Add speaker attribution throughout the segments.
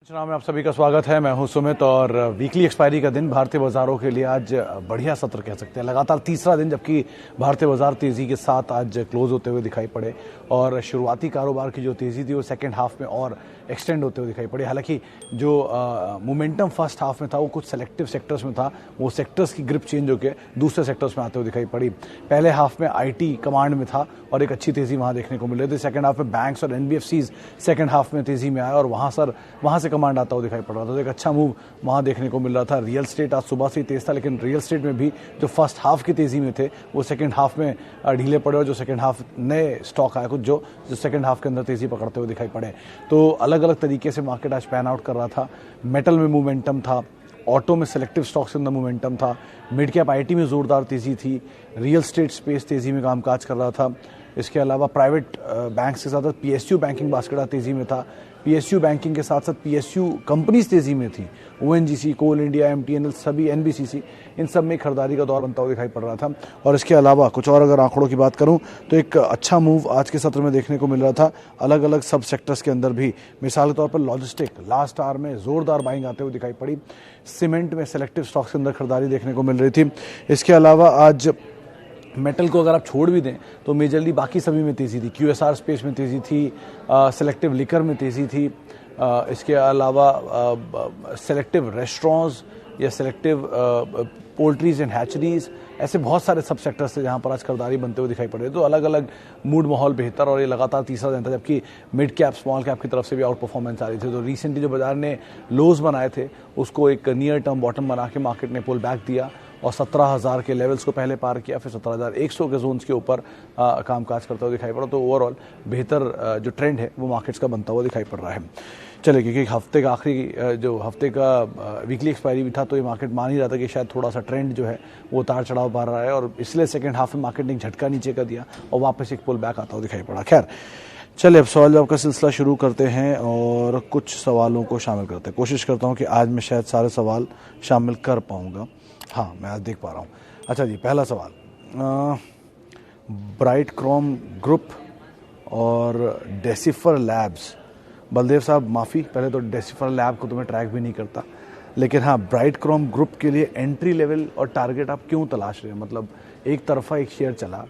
Speaker 1: चुनाव में आप सभी का स्वागत है। मैं हूं सुमित और वीकली एक्सपायरी का दिन भारतीय बाजारों के लिए आज बढ़िया सत्र कह सकते हैं। लगातार तीसरा दिन जबकि भारतीय बाजार तेजी के साथ आज क्लोज होते हुए दिखाई पड़े और शुरुआती कारोबार की जो तेजी थी वो सेकेंड हाफ में और एक्सटेंड होते हुए दिखाई पड़ी। हालांकि जो मोमेंटम फर्स्ट हाफ में था वो कुछ सेलेक्टिव सेक्टर्स में था, वो सेक्टर्स की ग्रिप चेंज होकर दूसरे सेक्टर्स में आते हुए दिखाई पड़ी। पहले हाफ में आईटी कमांड में था और एक अच्छी तेजी वहां देखने को मिल रही थी। सेकेंड हाफ में बैंक्स और एनबीएफसीज सेकेंड हाफ में तेजी में आए और वहां से कमांड आता हुआ दिखाई पड़ रहा था। तो एक अच्छा मूव वहां देखने को मिल रहा था। रियल स्टेट आज सुबह से ही तेज था, लेकिन रियल स्टेट में भी जो फर्स्ट हाफ की तेजी में थे वो सेकंड हाफ में ढीले पड़े और जो सेकंड हाफ नए स्टॉक आए कुछ जो सेकंड हाफ के अंदर तेजी पकड़ते हुए दिखाई पड़े। तो अलग अलग तरीके से मार्केट आज पैन आउट कर रहा था। मेटल में मोमेंटम था, ऑटो में सेलेक्टिव स्टॉक्स के अंदर मोमेंटम था, मिड कैप आईटी में जोरदार तेजी थी, रियल स्टेट स्पेस तेजी में कामकाज कर रहा था। इसके अलावा प्राइवेट बैंक्स के साथ पीएसयू बैंकिंग बास्केट तेजी में था। पीएसयू बैंकिंग के साथ साथ पीएसयू कंपनीज तेजी में थी। ओएनजीसी, कोल इंडिया, एमटीएनएल, सभी एनबीसीसी, इन सब में खरीदारी का दौर बनता हुआ दिखाई पड़ रहा था। और इसके अलावा कुछ और अगर आंकड़ों की बात करूं तो एक अच्छा मूव आज के सत्र में देखने को मिल रहा था अलग अलग सब सेक्टर्स के अंदर भी। मिसाल के तौर पर लॉजिस्टिक लास्ट आवर में जोरदार बाइंग आते हुए दिखाई पड़ी। सीमेंट में सेलेक्टिव स्टॉक्स के अंदर खरीदारी देखने को मिल रही थी। इसके अलावा आज मेटल को अगर आप छोड़ भी दें तो मेजरली बाकी सभी में तेजी थी। क्यूएसआर स्पेस में तेजी थी, सेलेक्टिव लिकर में तेजी थी। इसके अलावा सेलेक्टिव रेस्टोरेंट्स या सेलेक्टिव पोल्ट्रीज एंड हैचरीज, ऐसे बहुत सारे सब सेक्टर्स थे जहां पर आज खरीदारी बनते हुए दिखाई पड़ रहे। तो अलग अलग मूड माहौल बेहतर और ये लगातार तीसरा दिन था। जबकि मिड कैप स्मॉल कैप की तरफ से भी आउट परफॉर्मेंस आ रही थी। तो रिसेंटली जो बाजार ने लोज बनाए थे उसको एक नियर टर्म बॉटम बना के मार्केट ने पुल बैक दिया और 17,000 के लेवल्स को पहले पार किया, फिर 17,100 के जोन्स के ऊपर कामकाज करता हुआ दिखाई पड़ा। तो ओवरऑल बेहतर जो ट्रेंड है वो मार्केट्स का बनता हुआ दिखाई पड़ रहा है। चलिए, क्योंकि हफ्ते का आखिरी जो हफ्ते का वीकली एक्सपायरी भी था तो ये मार्केट मान ही रहा था कि शायद थोड़ा सा ट्रेंड जो है वो उतार चढ़ाव पा रहा है और इसलिए सेकेंड हाफ में मार्केट ने एक झटका नीचे का दिया और वापस एक पुल बैक आता हुआ दिखाई पड़ा। खैर चलिए, अब सवाल जवाब का सिलसिला शुरू करते हैं और कुछ सवालों को शामिल करते हैं। कोशिश करता हूँ कि आज मैं शायद सारे सवाल शामिल कर पाऊँगा। हाँ, मैं आज देख पा रहा हूँ। अच्छा जी, पहला सवाल, ब्राइट क्रोम ग्रुप और डेसिफर लैब्स। बलदेव साहब माफ़ी, पहले तो डेसिफर लैब को तो मैं ट्रैक भी नहीं करता, लेकिन हाँ, ब्राइट क्रोम ग्रुप के लिए एंट्री लेवल और टारगेट आप क्यों तलाश रहे हैं? मतलब एक तरफा एक शेयर चला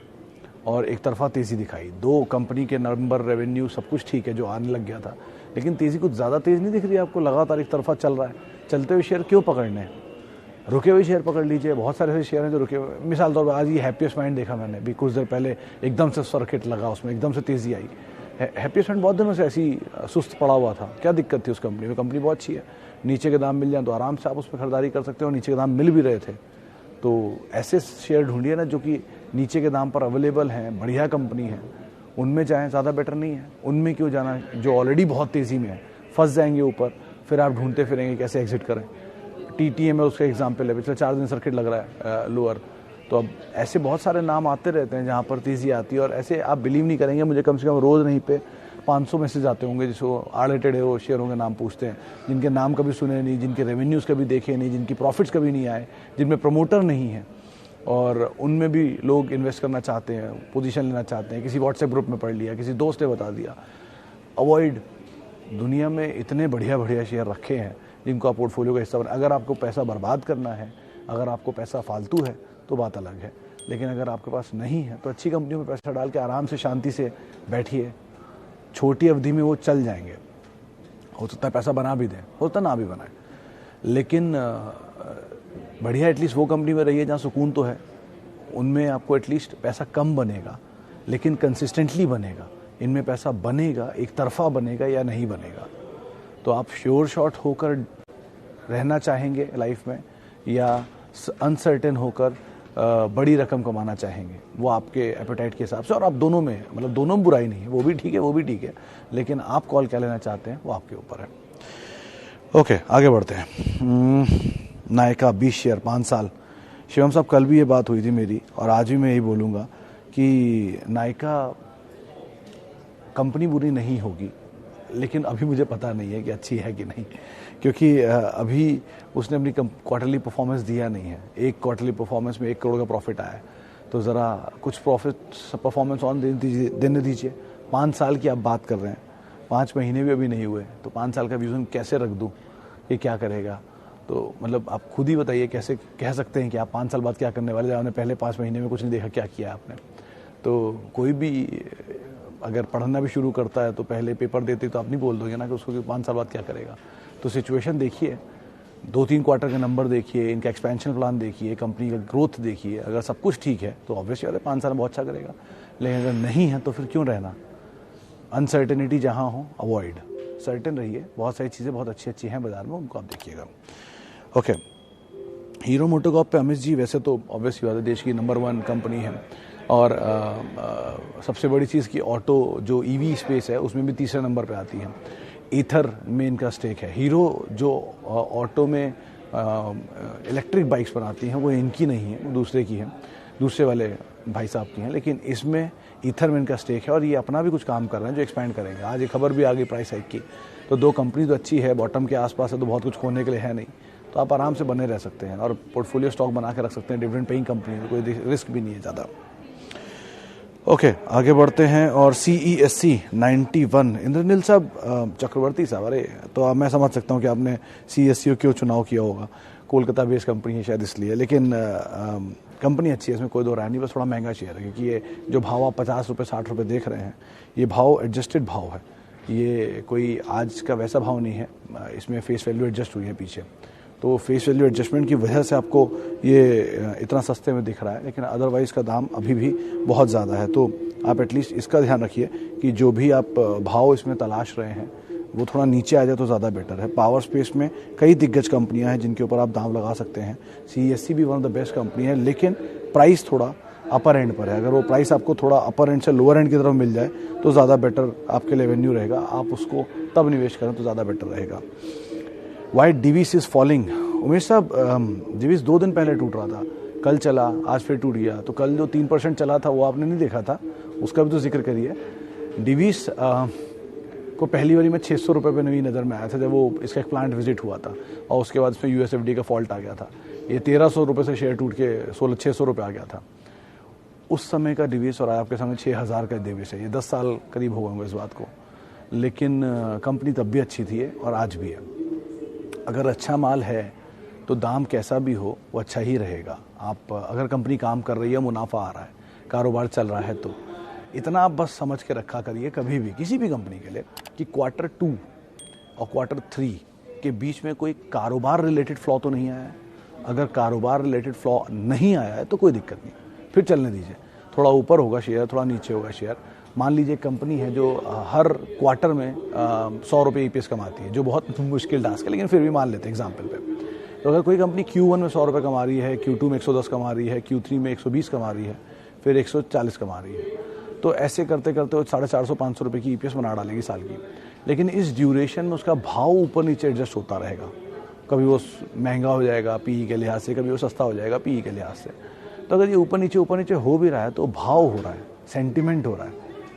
Speaker 1: और एक तरफा तेज़ी दिखाई। दो कंपनी के नंबर, रेवेन्यू सब कुछ ठीक है जो आने लग गया था, लेकिन तेज़ी कुछ ज़्यादा तेज़ नहीं दिख रही है आपको। लगातार एक तरफा चल रहा है। चलते हुए शेयर क्यों पकड़ने हैं? रुके हुए शेयर पकड़ लीजिए। बहुत सारे ऐसे शेयर हैं जो रुके हुए। मिसाल तौर पर आज ये हैप्पीएस्ट माइंड देखा मैंने भी, कुछ देर पहले एकदम से सर्किट लगा, उसमें एकदम से तेज़ी आई। हैप्पीएस्ट माइंड बहुत दिनों से ऐसी सुस्त पड़ा हुआ था। क्या दिक्कत थी उस कंपनी में? कंपनी बहुत अच्छी है, नीचे के दाम मिल जाए तो आराम से आप उस पर खरीदारी कर सकते हो और नीचे के दाम मिल भी रहे थे। तो ऐसे शेयर ढूंढिए ना जो कि नीचे के दाम पर अवेलेबल हैं, बढ़िया कंपनी है, उनमें जाएँ। ज़्यादा बेटर नहीं है उनमें क्यों जाना जो ऑलरेडी बहुत तेज़ी में है? फंस जाएंगे ऊपर, फिर आप ढूंढते फिरेंगे कैसे एग्जिट करें। टीटीएम है उसका एग्जाम्पल है, पिछले 4 दिन सर्किट लग रहा है लोअर। तो अब ऐसे बहुत सारे नाम आते रहते हैं जहाँ पर तेज़ी आती है और ऐसे आप बिलीव नहीं करेंगे, मुझे कम से कम रोज़ नहीं पे 500 मैसेज आते होंगे जिसको आर्लेटेड है वो शेयरों के नाम पूछते हैं, जिनके नाम कभी सुने नहीं, जिनके रेवेन्यूज़ कभी देखे नहीं, जिनकी प्रॉफिट्स कभी नहीं आए, जिनमें प्रमोटर नहीं है और उनमें भी लोग इन्वेस्ट करना चाहते हैं, पोजीशन लेना चाहते हैं। किसी व्हाट्सएप ग्रुप में पढ़ लिया, किसी दोस्त ने बता दिया। अवॉइड। दुनिया में इतने बढ़िया बढ़िया शेयर रखे हैं जिनको आप पोर्टफोलियो का हिस्सा बना। अगर आपको पैसा बर्बाद करना है, अगर आपको पैसा फालतू है तो बात अलग है, लेकिन अगर आपके पास नहीं है तो अच्छी कंपनियों में पैसा डाल के आराम से शांति से बैठिए। छोटी अवधि में वो चल जाएंगे, हो सकता है पैसा बना भी दें, होता ना भी बनाए, लेकिन बढ़िया एटलीस्ट वो कंपनी में रहिए जहाँ सुकून तो है। उनमें आपको एटलीस्ट पैसा कम बनेगा लेकिन कंसिस्टेंटली बनेगा। इनमें पैसा बनेगा, एक तरफा बनेगा या नहीं बनेगा। तो आप श्योर शॉट होकर रहना चाहेंगे लाइफ में या अनसर्टेन होकर बड़ी रकम कमाना चाहेंगे, वो आपके एपेटाइट के हिसाब से। और आप दोनों में, मतलब दोनों में बुराई नहीं है, वो भी ठीक है, वो भी ठीक है, लेकिन आप कॉल क्या लेना चाहते हैं वो आपके ऊपर है। ओके, आगे बढ़ते हैं। नायका 20 शेयर 5 साल। शिवम साहब, कल भी ये बात हुई थी मेरी और आज भी मैं यही बोलूँगा कि नायका कंपनी बुरी नहीं होगी, लेकिन अभी मुझे पता नहीं है कि अच्छी है कि नहीं, क्योंकि अभी उसने अपनी क्वार्टरली परफॉर्मेंस दिया नहीं है। एक क्वार्टरली परफॉर्मेंस में 1 करोड़ का प्रॉफिट आया है, तो ज़रा कुछ प्रॉफिट परफॉर्मेंस ऑन देने दीजिए। 5 साल की आप बात कर रहे हैं 5 महीने भी अभी नहीं हुए, तो 5 साल का विजन कैसे रख दूँ, ये क्या करेगा? तो मतलब आप खुद ही बताइए कैसे कह सकते हैं कि आप 5 साल बाद क्या करने वाले, जब आपने पहले 5 महीने में कुछ नहीं देखा, क्या किया आपने? तो कोई भी अगर पढ़ना भी शुरू करता है तो पहले पेपर देते तो आप नहीं बोल दोगे ना कि उसको 5 साल बाद क्या करेगा। तो सिचुएशन देखिए, 2-3 क्वार्टर के नंबर देखिए, इनका एक्सपेंशन प्लान देखिए, कंपनी का ग्रोथ देखिए। अगर सब कुछ ठीक है तो ऑब्वियसली बात है 5 साल में बहुत अच्छा करेगा, लेकिन अगर नहीं है तो फिर क्यों रहना? अनसर्टेनिटी जहाँ हो अवॉइड, सर्टेन रहिए। बहुत सारी चीज़ें बहुत अच्छी अच्छी हैं बाजार में, उनको आप देखिएगा। ओके, हीरो मोटोकॉर्प पे अमित जी, वैसे तो ऑब्वियसली बात है देश की नंबर 1 कंपनी है, और सबसे बड़ी चीज़ कि ऑटो जो ईवी स्पेस है उसमें भी तीसरे नंबर पे आती है। ईथर में इनका स्टेक है। हीरो जो ऑटो में इलेक्ट्रिक बाइक्स बनाती हैं वो इनकी नहीं है, वो दूसरे की है, दूसरे वाले भाई साहब की हैं, लेकिन इसमें ईथर में इनका स्टेक है और ये अपना भी कुछ काम कर रहे हैं जो एक्सपैंड करेंगे। आज ये खबर भी आ गई प्राइस हाइक की, तो 2 कंपनी तो अच्छी है, बॉटम के आसपास है, तो बहुत कुछ खोने के लिए है नहीं, तो आप आराम से बने रह सकते हैं और पोर्टफोलियो स्टॉक बना के रख सकते हैं। डिविडेंड पेइंग कंपनी है, कोई रिस्क भी नहीं है ज़्यादा। ओके, आगे बढ़ते हैं। और CESC 91, इंद्रनील साहब, चक्रवर्ती साहब, अरे तो अब मैं समझ सकता हूँ कि आपने CESC को क्यों चुनाव किया होगा, कोलकाता बेस्ड कंपनी है शायद इसलिए, लेकिन कंपनी अच्छी है, इसमें कोई दो राय नहीं, बस थोड़ा महंगा शेयर है, क्योंकि ये जो भाव आप 50 रुपये 60 रुपये देख रहे हैं, ये भाव एडजस्टेड भाव है, ये कोई आज का वैसा भाव नहीं है, इसमें फेस वैल्यू एडजस्ट हुई है पीछे, तो फेस वैल्यू एडजस्टमेंट की वजह से आपको ये इतना सस्ते में दिख रहा है, लेकिन अदरवाइज़ का दाम अभी भी बहुत ज़्यादा है। तो आप एटलीस्ट इसका ध्यान रखिए कि जो भी आप भाव इसमें तलाश रहे हैं वो थोड़ा नीचे आ जाए तो ज़्यादा बेटर है। पावर स्पेस में कई दिग्गज कंपनियां हैं जिनके ऊपर आप दाम लगा सकते हैं। CESC भी one of the best company है, लेकिन प्राइस थोड़ा अपर एंड पर है। अगर वो प्राइस आपको थोड़ा अपर एंड से लोअर एंड की तरफ मिल जाए तो ज़्यादा बेटर आपके लिए रेवेन्यू रहेगा, आप उसको तब निवेश करें तो ज़्यादा बेटर रहेगा। Why Divi's is falling, Umesh साहब, डिवीस 2 दिन पहले टूट रहा था, कल चला, आज फिर टूट गया, तो कल जो 3% चला था वो आपने नहीं देखा था, उसका भी तो जिक्र करिए। डिवीस को पहली बारी में 600 रुपये पे नई नज़र में आया था जब वो इसका एक प्लांट विजिट हुआ था, और उसके बाद इसमें USFD का फॉल्ट आ गया था, ये 1300 रुपये से शेयर टूट के 600 रुपये आ गया था उस समय का डिवीस, और आपके सामने 6000 का डिवीस है। ये 10 साल करीब हो गए होंगे इस बात को, लेकिन कंपनी तब भी अच्छी थी और आज भी है। अगर अच्छा माल है तो दाम कैसा भी हो वो अच्छा ही रहेगा। आप अगर कंपनी काम कर रही है, मुनाफा आ रहा है, कारोबार चल रहा है, तो इतना आप बस समझ के रखा करिए कभी भी किसी भी कंपनी के लिए कि Q2 और Q3 के बीच में कोई कारोबार रिलेटेड फ्लॉ तो नहीं आया है। अगर कारोबार रिलेटेड फ्लॉ नहीं आया है तो कोई दिक्कत नहीं, फिर चलने दीजिए। थोड़ा ऊपर होगा शेयर, थोड़ा नीचे होगा शेयर। मान लीजिए कंपनी है जो हर क्वार्टर में 100 रुपये EPS कमाती है, जो बहुत मुश्किल टास्क है, लेकिन फिर भी मान लेते हैं एग्जाम्पल पे। तो अगर कोई कंपनी Q1 में 100 रुपये कमा रही है, Q2 में 110 कमा रही है, Q3 में 120 कमा रही है, फिर 140 कमा रही है, तो ऐसे करते करते वो 450-500 रुपये की EPS बना डालेगी साल की। लेकिन इस ड्यूरेशन में उसका भाव ऊपर नीचे एडजस्ट होता रहेगा, कभी वो महंगा हो जाएगा PE के लिहाज से, कभी वो सस्ता हो जाएगा PE के लिहाज से। तो अगर ये ऊपर नीचे हो भी रहा है तो भाव हो रहा है, सेंटिमेंट हो रहा है,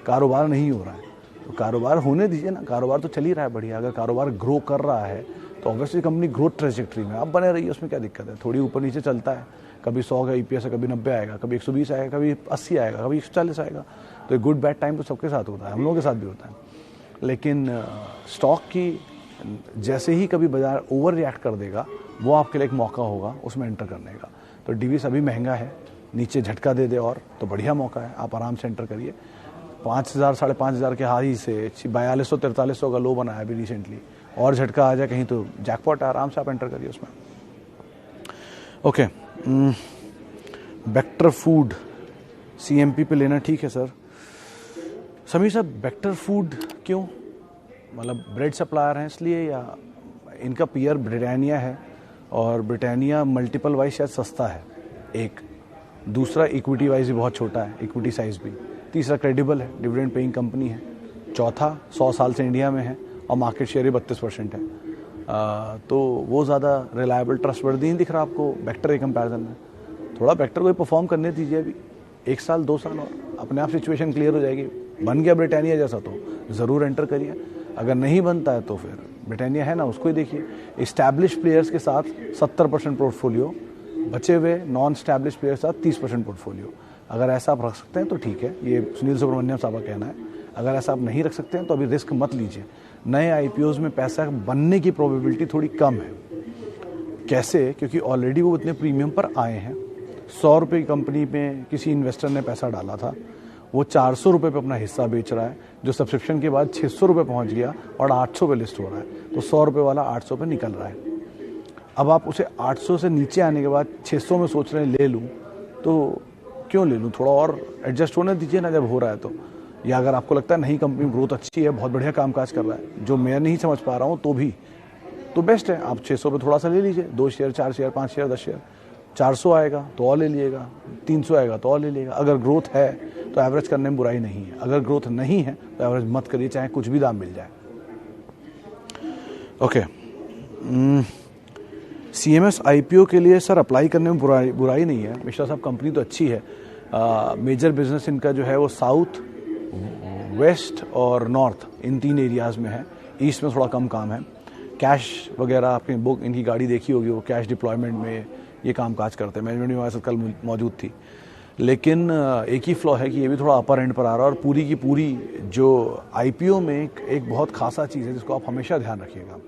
Speaker 1: कारोबार नहीं हो रहा है। तो कारोबार होने दीजिए ना, कारोबार तो चल ही रहा है बढ़िया। अगर कारोबार ग्रो कर रहा है तो ऑब्वियसली कंपनी ग्रोथ ट्रेजेक्ट्री में आप बने रहिए, उसमें क्या दिक्कत है। थोड़ी ऊपर नीचे चलता है, कभी 100 का EPS है, कभी 90 आएगा, कभी 120 आएगा, कभी 80 आएगा, कभी 140 आएगा। तो एक गुड बैड टाइम तो सबके साथ होता है, हम लोगों के साथ भी होता है। लेकिन स्टॉक की जैसे ही कभी बाजार ओवर रिएक्ट कर देगा, वो आपके लिए एक मौका होगा उसमें एंटर करने का। तो डिवीस अभी महंगा है, नीचे झटका दे दे और तो बढ़िया मौका है, आप आराम से एंटर करिए। 5000 5500 के हाई से 4200-4300 का लो बनाया अभी रिसेंटली, और झटका आ जाए कहीं तो जैकपॉट है, आराम से आप एंटर करिए उसमें। ओके, बेक्टर फूड CMP पे लेना ठीक है सर। समीर साहब, बेक्टर फूड क्यों, मतलब ब्रेड सप्लायर हैं इसलिए, या इनका पीयर ब्रिटानिया है और ब्रिटानिया मल्टीपल वाइज शायद सस्ता है, एक दूसरा इक्विटी वाइज भी बहुत छोटा है, इक्विटी साइज भी, तीसरा क्रेडिबल है, डिविडेंड पेइंग कंपनी है, चौथा 100 साल से इंडिया में है और मार्केट शेयर 32% है। तो वो ज़्यादा रिलायबल ट्रस्टवर्दी नहीं दिख रहा आपको बेक्टर के कंपैरिजन में। थोड़ा बेक्टर को परफॉर्म करने दीजिए अभी 1 साल 2 साल, और अपने आप सिचुएशन क्लियर हो जाएगी। बन गया ब्रिटानिया जैसा तो ज़रूर एंटर करिए, अगर नहीं बनता है तो फिर ब्रिटानिया है ना, उसको ही देखिए। इस्टेब्लिश प्लेयर्स के साथ 70% पोर्टफोलियो, बचे हुए नॉन स्टैब्लिश प्लेयर्स के साथ 30% पोर्टफोलियो, अगर ऐसा आप रख सकते हैं तो ठीक है। ये सुनील सुब्रमण्यम साहब का कहना है। अगर ऐसा आप नहीं रख सकते हैं तो अभी रिस्क मत लीजिए। नए आईपीओज में पैसा बनने की प्रोबेबिलिटी थोड़ी कम है। कैसे? क्योंकि ऑलरेडी वो इतने प्रीमियम पर आए हैं। 100 रुपये की कंपनी में किसी इन्वेस्टर ने पैसा डाला था, वो 400 रुपये पे अपना हिस्सा बेच रहा है, जो सब्सक्रिप्शन के बाद 600 रुपये पहुँच गया और 800 पे लिस्ट हो रहा है, तो 100 रुपये वाला 800 पे निकल रहा है। अब आप उसे 800 से नीचे आने के बाद 600 में सोच रहे हैं ले लूँ, तो क्यों ले लूँ? थोड़ा और एडजस्ट होने दीजिए ना जब हो रहा है तो। या अगर आपको लगता है नहीं कंपनी ग्रोथ अच्छी है, बहुत बढ़िया कामकाज कर रहा है, जो मैं नहीं समझ पा रहा हूँ, तो बेस्ट है आप 600 पे थोड़ा सा ले लीजिए, 2 शेयर 4 शेयर 5 शेयर 10 शेयर। 400 आएगा तो और ले लीजिएगा, 300 आएगा तो और ले लीजिएगा। अगर ग्रोथ है तो एवरेज करने में बुराई नहीं है, अगर ग्रोथ नहीं है तो एवरेज मत करिए, चाहे कुछ भी दाम मिल जाए। ओके, सीएमएस आईपीओ के लिए सर अप्लाई करने में बुराई नहीं है। मिश्रा साहब कंपनी तो अच्छी है, मेजर बिजनेस इनका जो है वो साउथ, वेस्ट और नॉर्थ, इन 3 एरियाज़ में है। ईस्ट में थोड़ा कम काम है। कैश वगैरह आपने बुक इनकी गाड़ी देखी होगी, वो कैश डिप्लॉयमेंट में ये काम काज करते हैं। मैनेजमेंट में हमारे साथ कल मौजूद थी, लेकिन एक ही फ्लॉ है कि ये भी थोड़ा अपर एंड पर आ रहा है। और पूरी की पूरी जो आईपीओ में एक बहुत खासा चीज़ है जिसको आप हमेशा ध्यान रखिएगा।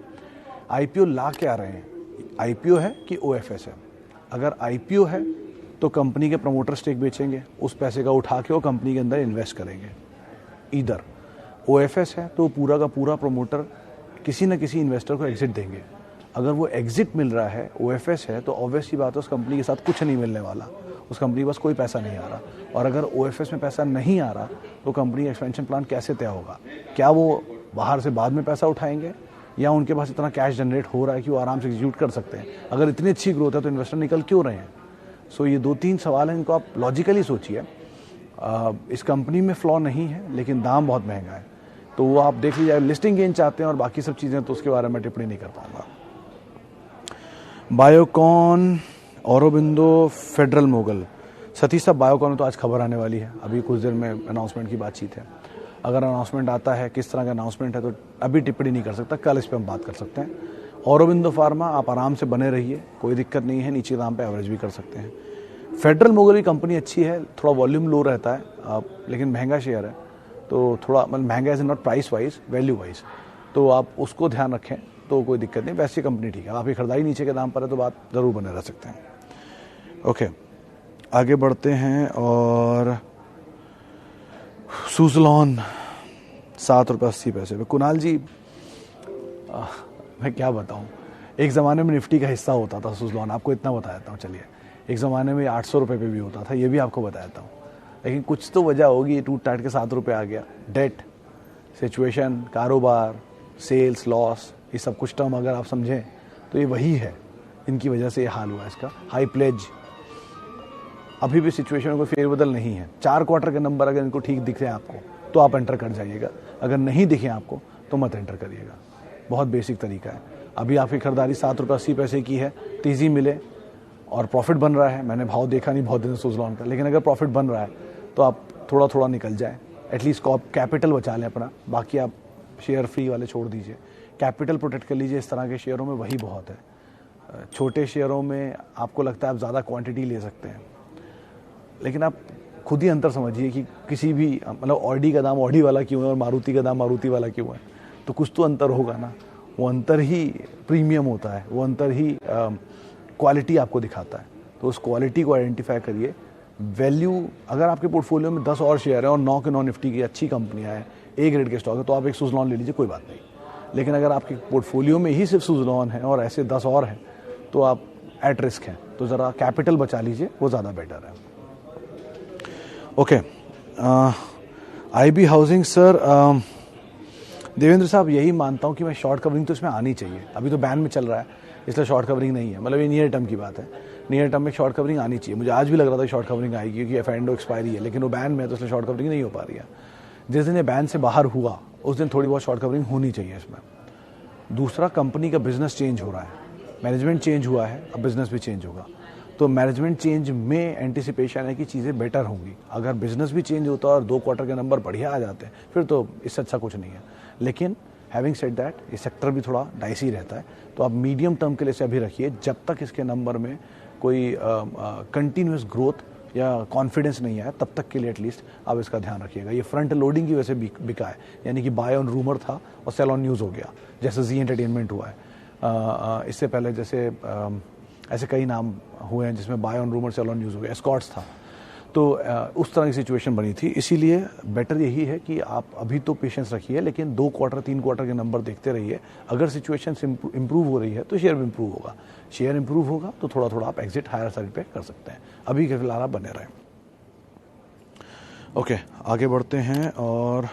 Speaker 1: आईपीओ ला क्या रहे हैं? आईपीओ है कि ओएफएस है? अगर आईपीओ है तो कंपनी के प्रमोटर स्टेक बेचेंगे, उस पैसे का उठा के वो कंपनी के अंदर इन्वेस्ट करेंगे। इधर ओएफएस है तो पूरा का पूरा प्रमोटर किसी न किसी इन्वेस्टर को एग्जिट देंगे। अगर वो एग्जिट मिल रहा है, ओएफएस है, तो ऑब्वियस ही बात है उस कंपनी के साथ कुछ नहीं मिलने वाला, उस कंपनी के पास कोई पैसा नहीं आ रहा। और अगर ओएफएस में पैसा नहीं आ रहा तो कंपनी एक्सपेंशन प्लान कैसे तय होगा? क्या वो बाहर से बाद में पैसा उठाएंगे, या उनके पास इतना कैश जनरेट हो रहा है कि वो आराम से एग्जीक्यूट कर सकते हैं? अगर इतनी अच्छी ग्रोथ है तो इन्वेस्टर निकल क्यों रहे हैं? सो ये 2-3 सवाल हैं, इनको आप लॉजिकली सोचिए। इस कंपनी में फ्लॉ नहीं है, लेकिन दाम बहुत महंगा है, तो वो आप देख लीजिए। लिस्टिंग गेन चाहते हैं और बाकी सब चीज़ें, तो उसके बारे में टिप्पणी नहीं कर पाऊंगा। Biocon, Aurobindo, Federal Mogul. Satish साहब, बायोकॉन में तो आज खबर आने वाली है, अभी कुछ देर में अनाउंसमेंट की बातचीत है। अगर अनाउंसमेंट आता है, किस तरह का अनाउंसमेंट है, तो अभी टिप्पणी नहीं कर सकता, कल इस पर हम बात कर सकते हैं। औरोबिंदो फार्मा, आप आराम से बने रहिए, कोई दिक्कत नहीं है, नीचे दाम पे एवरेज भी कर सकते हैं। फेडरल मोगल की कंपनी अच्छी है, थोड़ा वॉल्यूम लो रहता है, लेकिन महंगा शेयर है, तो थोड़ा मतलब महंगा is not price wise, value wise, तो आप उसको ध्यान रखें तो कोई दिक्कत नहीं। वैसी कंपनी ठीक है, आपकी खरीदारी नीचे के दाम पर है तो बात ज़रूर बने रह सकते हैं। ओके, आगे बढ़ते हैं। और सुज़लॉन 7 रुपये 80 पैसे पे। कुणाल जी, मैं क्या बताऊं, एक ज़माने में निफ्टी का हिस्सा होता था सुज़लॉन, आपको इतना बता देता हूँ। चलिए, एक ज़माने में 800 रुपये पे भी होता था, ये भी आपको बता देता हूँ। लेकिन कुछ तो वजह होगी, टूट टाट के 7 रुपये आ गया। डेट, सिचुएशन, कारोबार, सेल्स, लॉस, ये सब कुछ टर्म अगर आप समझें तो ये वही है, इनकी वजह से ये हाल हुआ इसका। हाई प्लेज, अभी भी सिचुएशन में कोई फेरबदल नहीं है। 4 क्वार्टर के नंबर अगर इनको ठीक दिख रहे हैं आपको तो आप एंटर कर जाइएगा, अगर नहीं दिखे आपको तो मत एंटर करिएगा। बहुत बेसिक तरीका है। अभी आपकी खरीदारी 7 रुपये 80 पैसे की है, तेज़ी मिले और प्रॉफिट बन रहा है। मैंने भाव देखा नहीं बहुत दिन से सुज़लॉन का, लेकिन अगर प्रॉफिट बन रहा है तो आप थोड़ा थोड़ा निकल जाए, एटलीस्ट कैपिटल बचा लें अपना। बाकी आप शेयर फ्री वाले छोड़ दीजिए, कैपिटल प्रोटेक्ट कर लीजिए। इस तरह के शेयरों में वही बहुत है। छोटे शेयरों में आपको लगता है आप ज़्यादा क्वांटिटी ले सकते हैं, लेकिन आप खुद ही अंतर समझिए कि किसी भी मतलब ऑडी का दाम ऑडी वाला क्यों है और मारुति का दाम मारुति वाला क्यों है, तो कुछ तो अंतर होगा ना। वो अंतर ही प्रीमियम होता है, वो अंतर ही क्वालिटी आपको दिखाता है। तो उस क्वालिटी को आइडेंटिफाई करिए। वैल्यू, अगर आपके पोर्टफोलियो में 10 और शेयर है और 9 के 9 निफ्टी की अच्छी कंपनियां हैं, ए ग्रेड के स्टॉक है, तो आप एक सुज़लॉन ले लीजिए, कोई बात नहीं। लेकिन अगर आपके पोर्टफोलियो में ही सिर्फ सुज़लॉन है और ऐसे 10 और हैं, तो आप एट रिस्क हैं, तो ज़रा कैपिटल बचा लीजिए, वो ज़्यादा बेटर है। Okay, IB housing sir, Devendra साहब, यही मानता हूँ कि मैं शॉर्ट कवरिंग तो इसमें आनी चाहिए। अभी तो बैन में चल रहा है, इसलिए शॉर्ट कवरिंग नहीं है, मतलब ये नियर टर्म की बात है। नियर टर्म में शॉर्ट कवरिंग आनी चाहिए। मुझे आज भी लग रहा था शॉर्ट कवरिंग आएगी क्योंकि एफ&ओ एक्सपायरी है, लेकिन वो बैन में है तो इसलिए शॉर्ट कवरिंग नहीं हो पा रही है। जिस दिन ये बैन से बाहर हुआ उस दिन थोड़ी बहुत शॉर्ट कवरिंग होनी चाहिए इसमें। दूसरा, कंपनी का बिजनेस चेंज हो रहा है, मैनेजमेंट चेंज हुआ है, अब बिजनेस भी चेंज होगा। तो मैनेजमेंट चेंज में एंटिसिपेशन है कि चीज़ें बेटर होंगी। अगर बिजनेस भी चेंज होता है और 2 क्वार्टर के नंबर बढ़िया आ जाते हैं, फिर तो इससे अच्छा कुछ नहीं है। लेकिन हैविंग सेड दैट, ये सेक्टर भी थोड़ा डाइसी रहता है, तो आप मीडियम टर्म के लिए इसे अभी रखिए, जब तक इसके नंबर में कोई कंटिन्यूस ग्रोथ या कॉन्फिडेंस नहीं आया, तब तक के लिए एटलीस्ट आप इसका ध्यान रखिएगा। ये फ्रंट लोडिंग की वजह से बिका है, यानी कि बाय ऑन रूमर था और सेल ऑन न्यूज़ हो गया, जैसे जी एंटरटेनमेंट हुआ है। इससे पहले जैसे ऐसे कई नाम हुए हैं जिसमें buy on rumour sell on news हो गया, एस्कॉर्ट्स था। तो उस तरह की सिचुएशन बनी थी, इसीलिए बेटर यही है कि आप अभी तो पेशेंस रखिए, लेकिन 2 क्वार्टर 3 क्वार्टर के नंबर देखते रहिए। अगर सिचुएशन इंप्रूव हो रही है तो शेयर भी इंप्रूव होगा, शेयर इंप्रूव होगा तो थोड़ा थोड़ा आप एग्जिट हायर साइड पे कर सकते हैं। अभी के फिलहाल आप बने रहें। ओके, आगे बढ़ते हैं। और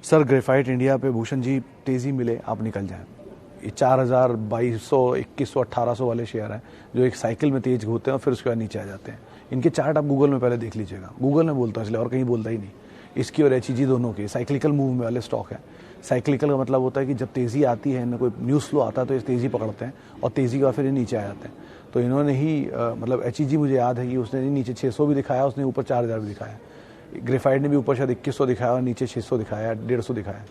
Speaker 1: सर ग्रेफाइट इंडिया पे भूषण जी तेज़ी मिले आप निकल जाएं। ये 4000, 2200, 2100, 1800 वाले शेयर हैं जो एक साइकिल में तेज होते हैं और फिर उसके बाद नीचे आ जाते हैं। इनके चार्ट आप गूगल में पहले देख लीजिएगा, गूगल में बोलता है इसलिए, और कहीं बोलता ही नहीं। इसकी और HEG दोनों की साइक्लिकल मूव में वाले स्टॉक है। साइक्लिकल का मतलब होता है कि जब तेज़ी आती है, इनमें कोई न्यूज़ फ्लो आता है तो ये तेज़ी पकड़ते हैं और तेज़ी के बाद फिर ये नीचे आ जाते हैं। तो इन्होंने ही मतलब HEG मुझे याद है कि उसने नीचे 600 भी दिखाया, उसने ऊपर 4000 भी दिखाया। ग्रेफाइट ने भी ऊपर शायद 2100 दिखाया और नीचे 600 दिखाया, 150 दिखाया।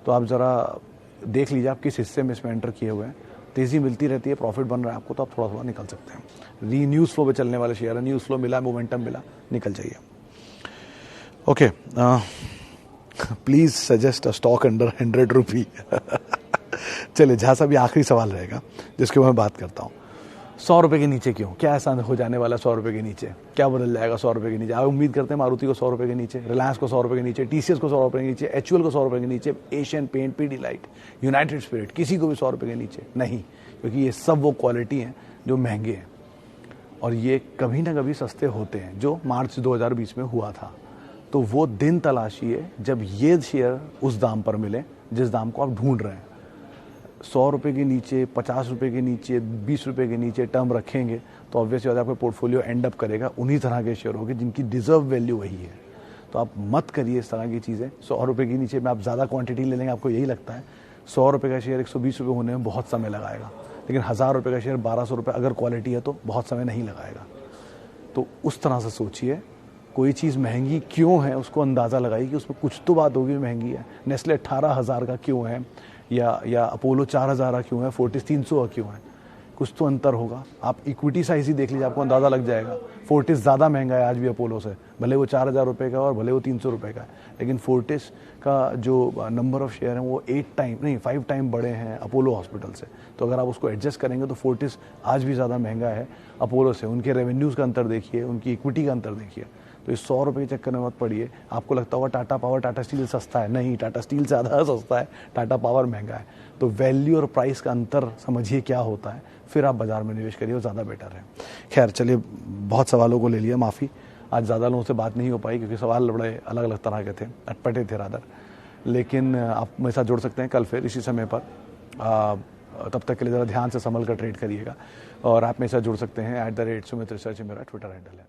Speaker 1: तो आप ज़रा देख लीजिए आप किस हिस्से में इसमें एंटर किए हुए हैं। तेज़ी मिलती रहती है, प्रॉफिट बन रहा है आपको, तो आप थोड़ा थोड़ा निकल सकते हैं। न्यूज़ फ्लो पे चलने वाले शेयर है, न्यूज़ फ्लो मिला, मोमेंटम मिला, निकल जाइए। Okay, please suggest a stock under 100 रुपी। चलिए, जहाँ सा भी आखिरी सवाल रहेगा जिसके मैं बात करता हूँ, 100 रुपये के नीचे क्यों? क्या ऐसा हो जाने वाला 100 रुपये के नीचे? क्या बदल जाएगा 100 रुपये के नीचे? आप उम्मीद करते हैं मारुति को 100 रुपये के नीचे, रिलायंस को 100 रुपये के नीचे, TCS को 100 रुपये के नीचे, HUL को 100 रुपये के नीचे, Asian Paint, Pidilite, United Spirit, किसी को भी 100 रुपये के नीचे नहीं, क्योंकि ये सब वो क्वालिटी हैं जो महंगे हैं और ये कभी ना कभी सस्ते होते हैं, जो मार्च 2020 में हुआ था। तो वो दिन तलाशिए जब ये शेयर उस दाम पर मिले जिस दाम को आप ढूंढ रहे हैं। 100 रुपये के नीचे, 50 रुपये के नीचे, 20 रुपये के नीचे टर्म रखेंगे तो ऑब्वियसली आपका पोर्टफोलियो एंड अप करेगा उन्हीं तरह के शेयर होंगे जिनकी डिजर्व वैल्यू वही है। तो आप मत करिए इस तरह की चीज़ें। 100 रुपये के नीचे में आप ज़्यादा क्वांटिटी ले लेंगे, आपको यही लगता है 100 रुपये का शेयर 120 रुपये होने में बहुत समय लगाएगा, लेकिन 1000 रुपये का शेयर 1200 रुपये अगर क्वालिटी है तो बहुत समय नहीं लगाएगा। तो उस तरह से सोचिए, कोई चीज़ महंगी क्यों है उसको अंदाज़ा लगाइए कि उसमें कुछ तो बात होगी महंगी है। नेस्ले 18,000 का क्यों है, या अपोलो 4000 का क्यों है, फोर्टिस 300 का क्यों है? कुछ तो अंतर होगा। आप इक्विटी साइज ही देख लीजिए, आपको अंदाज़ा लग जाएगा। फोर्टिस ज़्यादा महंगा है आज भी अपोलो से, भले वो 4000 रुपये का और भले वो 300 रुपये का है, लेकिन फोर्टिस का जो नंबर ऑफ शेयर है वो 5 टाइम बड़े हैं अपोलो हॉस्पिटल से। तो अगर आप उसको एडजस्ट करेंगे तो फोर्टिस आज भी ज़्यादा महंगा है अपोलो से। उनके रेवेन्यूज़ का अंतर देखिए, उनकी इक्विटी का अंतर देखिए। तो इस 100 रुपये के चक्कर में मत पड़िए। आपको लगता होगा टाटा पावर, टाटा स्टील सस्ता है, नहीं, टाटा स्टील ज़्यादा सस्ता है, टाटा पावर महंगा है। तो वैल्यू और प्राइस का अंतर समझिए क्या होता है, फिर आप बाज़ार में निवेश करिए, वो ज़्यादा बेटर है। खैर चलिए, बहुत सवालों को ले लिया, माफ़ी, आज ज़्यादा लोगों से बात नहीं हो पाई क्योंकि सवाल बड़े अलग अलग तरह के थे, अटपटे थे रादर। लेकिन आप मेरे साथ जुड़ सकते हैं कल फिर इसी समय पर। तब तक के लिए ज़रा ध्यान से संभल कर ट्रेड करिएगा। और आप मेरे साथ जुड़ सकते हैं @Sumit Research मेरा ट्विटर हैंडल है।